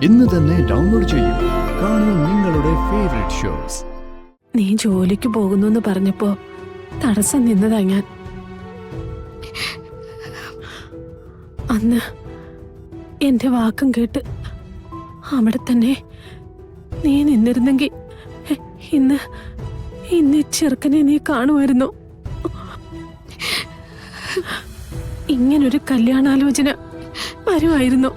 ഇന്ന് തന്നെ ഡൗൺലോഡ് ചെയ്യൂ. കാണൂ നിങ്ങളുടെ ഫേവറേറ്റ് ഷോസ്. നീ ജോലിക്ക് പോകുന്നു പറഞ്ഞപ്പോ തടസ്സം നിന്നതാ ഞാൻ. അന്ന് എന്റെ വാക്കും കേട്ട് അവിടെ തന്നെ നീ നിന്നിരുന്നെങ്കിൽ ഇന്ന് ഇന്ന് ചെറുക്കനെ നീ കാണുമായിരുന്നു. ഇങ്ങനൊരു കല്യാണാലോചന വരുമായിരുന്നു.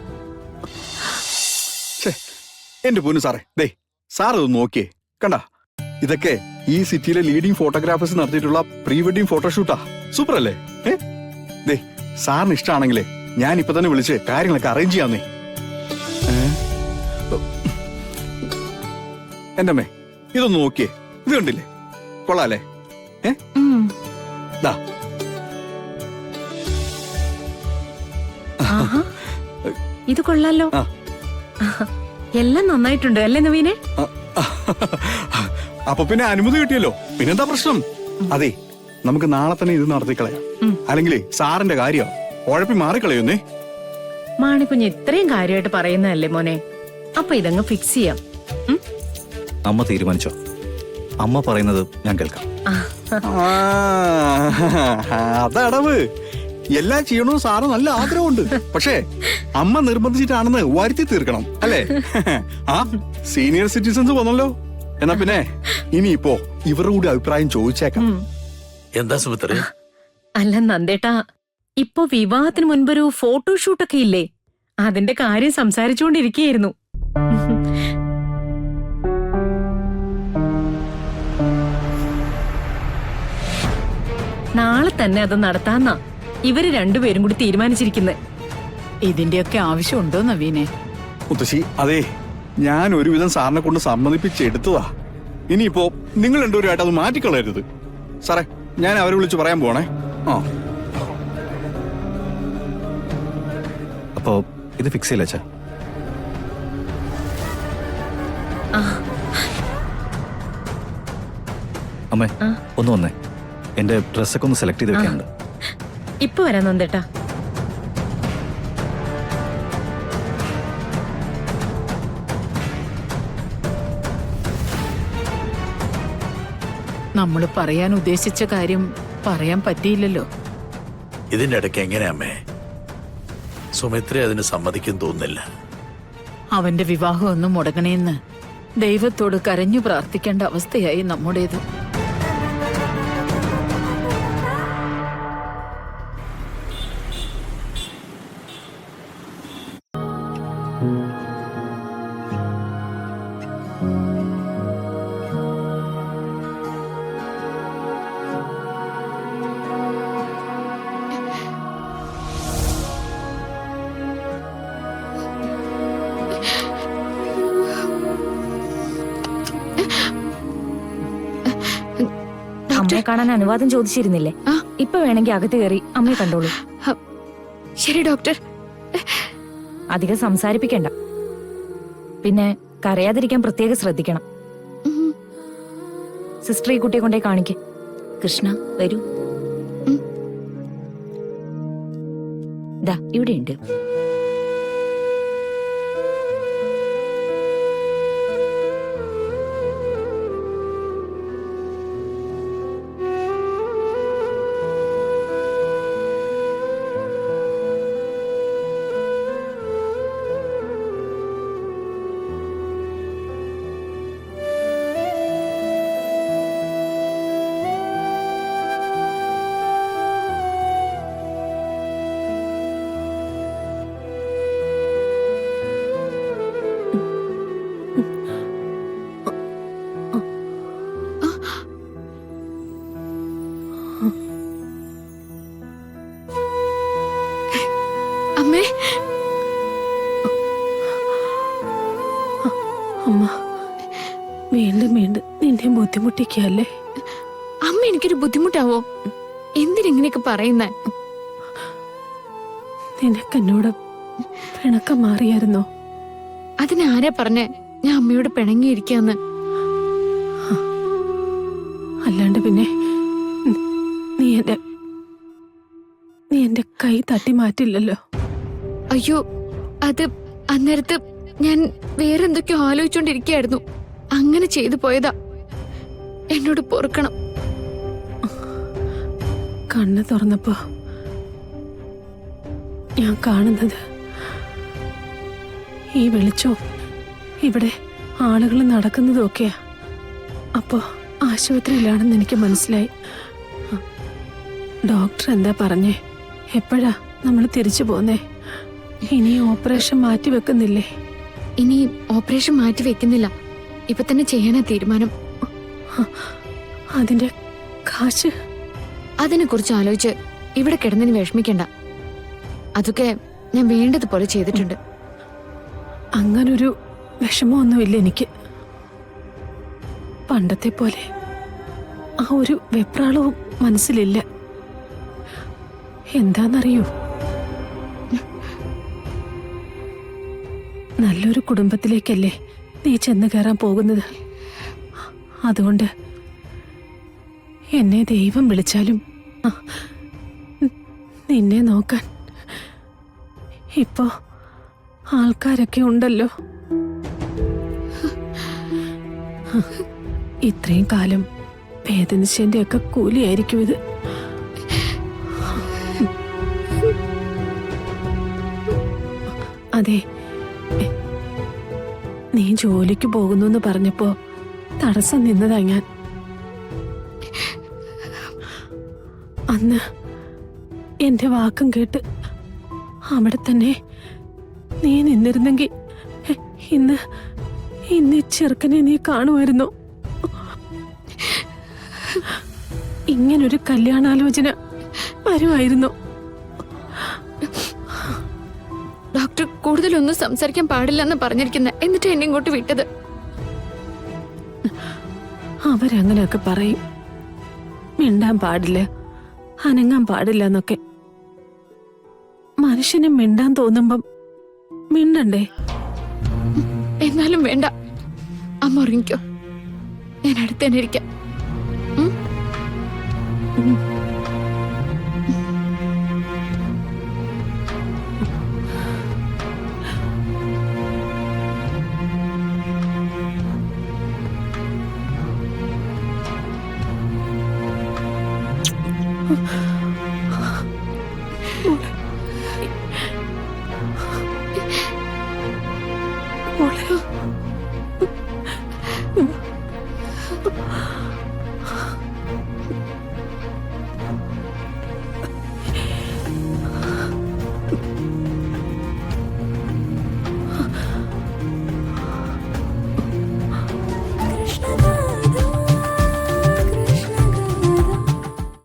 എന്റെ പൊന്നു സാറേ, ദേ സാർ ഇത് നോക്കിയേ, കണ്ട ഇതൊക്കെ ഈ സിറ്റിയിലെ ലീഡിംഗ് ഫോട്ടോഗ്രാഫേഴ്സ് നടത്തിയിട്ടുള്ള പ്രീ വെഡിങ് ഫോട്ടോഷൂട്ടാ. സൂപ്പർ അല്ലേ? ദേ സാറിന് ഇഷ്ടമാണെങ്കിലേ ഞാൻ ഇപ്പൊ തന്നെ വിളിച്ച് കാര്യങ്ങളൊക്കെ അറേഞ്ച് ചെയ്യാന്നേ. എന്റെ അമ്മേ, ഇതൊന്ന് നോക്കിയേ, ഇത് കണ്ടില്ലേ, കൊള്ളാല്ലേ? ദാ ഇത് കൊള്ളാലോ. എല്ലാം നന്നായിട്ടുണ്ട് അല്ലേ നവീനെ? അപ്പൊ പിന്നെ അനുമതി കിട്ടിയല്ലോ, പിന്നെന്താ പ്രശ്നം? അതെ, നമുക്ക് നാളെ തന്നെ ഇത് നടത്തിക്കളയാം. അല്ലെങ്കിലേ സാറിന്റെ കാര്യം ഉഴപ്പി മാറിക്കളയുന്നേ. മാണിക്കുഞ്ഞ് ഇത്രയും കാര്യമായിട്ട് പറയുന്നതല്ലേ മോനെ, അപ്പൊ ഇതങ്ങ് ഫിക്സ് ചെയ്യാം. അമ്മ തീരുമാനിച്ചോ? അമ്മ പറയുന്നത് ഞാൻ കേൾക്കാം. അതടവ് എല്ലാം ചെയ്യണമെന്ന് സാറ് നല്ല ആഗ്രഹമുണ്ട്. പക്ഷേ അമ്മ നിർബന്ധിച്ചിട്ടാണെന്ന് വരുത്തി തീർക്കണം അല്ലേ? ആ സീനിയർ സിറ്റിസൺസ് വന്നല്ലോ. എന്നാ പിന്നെ ഇനിയിപ്പോ ഇവരുടെ കൂടി അഭിപ്രായം ചോദിച്ചേക്കാം. എന്താ സുമിത്ര? അല്ല നന്ദേട്ടാ, ഇപ്പൊ വിവാഹത്തിന് മുൻപൊരു ഫോട്ടോഷൂട്ടൊക്കെ ഇല്ലേ, അതിന്റെ കാര്യം സംസാരിച്ചുകൊണ്ടിരിക്കുകയായിരുന്നു. നാളെ തന്നെ അത് നടത്താന്നാ ഇവര് രണ്ടുപേരും കൂടി തീരുമാനിച്ചിരിക്കുന്നത്. ഇതിന്റെയൊക്കെ ആവശ്യമുണ്ടോ നവീനെ? മുത്തശ്ശി, അതെ ഞാൻ ഒരുവിധം സാറിനെ കൊണ്ട് സമ്മതിപ്പിച്ചെടുത്തതാ. ഇനിയിപ്പോ നിങ്ങൾ രണ്ടുപേരുമായിട്ട് അത് മാറ്റിക്കളയരുത്. സാറേ, ഞാൻ അവരെ വിളിച്ച് പറയാൻ പോണേ. അപ്പോ ഇത് ഫിക്സ് ചെയ്യില്ല അച്ഛാ? അമ്മേ ഒന്ന് വന്നേ, എന്റെ ഡ്രസ്സൊക്കെ ഒന്ന് സെലക്ട് ചെയ്ത് വെക്കാനുണ്ട്. ഇപ്പൊ വരാം നന്ദേട്ടാ. നമ്മൾ പറയാൻ ഉദ്ദേശിച്ച കാര്യം പറയാൻ പറ്റിയില്ലല്ലോ. ഇതിന്റെ ഇടയ്ക്ക് എങ്ങനെയാ അമ്മേ? സുമിത്ര അതിന് സമ്മതിക്കും തോന്നുന്നില്ല. അവന്റെ വിവാഹം ഒന്നും മുടങ്ങണേന്ന് ദൈവത്തോട് കരഞ്ഞു പ്രാർത്ഥിക്കേണ്ട അവസ്ഥയായി നമ്മുടേത്. അമ്മയെ കാണാൻ അനുവാദം ചോദിച്ചിരുന്നില്ലേ? ഇപ്പൊ വേണമെങ്കിൽ അകത്ത് കയറി അമ്മയെ കണ്ടോളൂ. ശരി ഡോക്ടർ. അധികം സംസാരിപ്പിക്കണ്ട, പിന്നെ കരയാതിരിക്കാൻ പ്രത്യേകം ശ്രദ്ധിക്കണം. സിസ്റ്റർ ഈ കുട്ടിയെ കൊണ്ടേ കാണിക്കേ. കൃഷ്ണ വരൂ. ദാ ഇവിടെയുണ്ട്. അമ്മേ, അമ്മ വീണ്ടും വീണ്ടും നിന്നെ ബുദ്ധിമുട്ടിക്കല്ലേ? അമ്മ എനിക്കൊരു ബുദ്ധിമുട്ടാവോ? എന്തിനെങ്ങനെയൊക്കെ പറയുന്നേ? നിനക്കെന്നോട് പിണക്കം മാറിയായിരുന്നോ? അതിനാരാ പറഞ്ഞേ ഞാൻ അമ്മയോട് പിണങ്ങിയിരിക്കാന്ന്? അല്ലാണ്ട് പിന്നെ നീ എന്റെ കൈ തട്ടി മാറ്റില്ലല്ലോ. അയ്യോ, അത് അന്നേരത്ത് ഞാൻ വേറെന്തൊക്കെയോ ആലോചിച്ചോണ്ടിരിക്കുകയായിരുന്നു. അങ്ങനെ ചെയ്തു പോയതാ. എന്നോട് പൊറുക്കണം. കണ്ണ് തുറന്നപ്പോ ഞാൻ കാണുന്നത് ഈ വെളിച്ചവും ഇവിടെ ആളുകൾ നടക്കുന്നതും ഒക്കെയാ. അപ്പോ ആശുപത്രിയിലാണെന്ന് എനിക്ക് മനസ്സിലായി. ഡോക്ടർ എന്താ പറഞ്ഞേ? എപ്പോഴാ നമ്മൾ തിരിച്ചു പോന്നേ? ഇനി ഓപ്പറേഷൻ മാറ്റി വെക്കുന്നില്ലേ? ഇനി ഓപ്പറേഷൻ മാറ്റി വെക്കുന്നില്ല. ഇപ്പൊ തന്നെ ചെയ്യാനാ തീരുമാനം. അതിന്റെ കാശ്? അതിനെ കുറിച്ച് ആലോചിച്ച് ഇവിടെ കിടന്നതിന് വിഷമിക്കണ്ട. അതൊക്കെ ഞാൻ വേണ്ടതുപോലെ ചെയ്തിട്ടുണ്ട്. അങ്ങനൊരു വിഷമമൊന്നുമില്ല എനിക്ക്. പണ്ടത്തെ പോലെ ആ ഒരു വെപ്രാളവും മനസ്സിലില്ല. എന്താന്നറിയോ, നല്ലൊരു കുടുംബത്തിലേക്കല്ലേ നീ ചെന്ന് കയറാൻ പോകുന്നത്. അതുകൊണ്ട് എന്നെ ദൈവം വിളിച്ചാലും നിന്നെ നോക്കാൻ ഇപ്പോ ആൾക്കാരൊക്കെ ഉണ്ടല്ലോ. ഇത്രയും കാലം വേദനിച്ചതിന്റെ ഒക്കെ കൂലിയായിരിക്കും ഇത്. അതെ, നീ ജോലിക്ക് പോകുന്നു എന്ന് പറഞ്ഞപ്പോ തടസ്സം നിന്നതാ ഞാൻ. അന്ന് എന്റെ വാക്കും കേട്ട് അവിടെ തന്നെ നീ നിന്നിരുന്നെങ്കിൽ ഇന്ന് ഈ ചെറുക്കനെ നീ കാണുമായിരുന്നു. ഇങ്ങനൊരു കല്യാണാലോചന വരുമായിരുന്നു. ഡോക്ടർ കൂടുതലൊന്നും സംസാരിക്കാൻ പാടില്ലെന്ന് പറഞ്ഞിരിക്കുന്ന, എന്നിട്ട് എന്നെ ഇങ്ങോട്ട് വിട്ടത്. അവരങ്ങനെയൊക്കെ പറയും, മിണ്ടാൻ പാടില്ല, അനങ്ങാൻ പാടില്ല എന്നൊക്കെ. മനുഷ്യന് മിണ്ടാൻ തോന്നുമ്പം മിണ്ടണ്ടേ? എന്നാലും വേണ്ട, അമ്മ ഉറങ്ങിക്കോ. ഞാൻ അടുത്ത് തന്നെ ഇരിക്കാം. മോളെ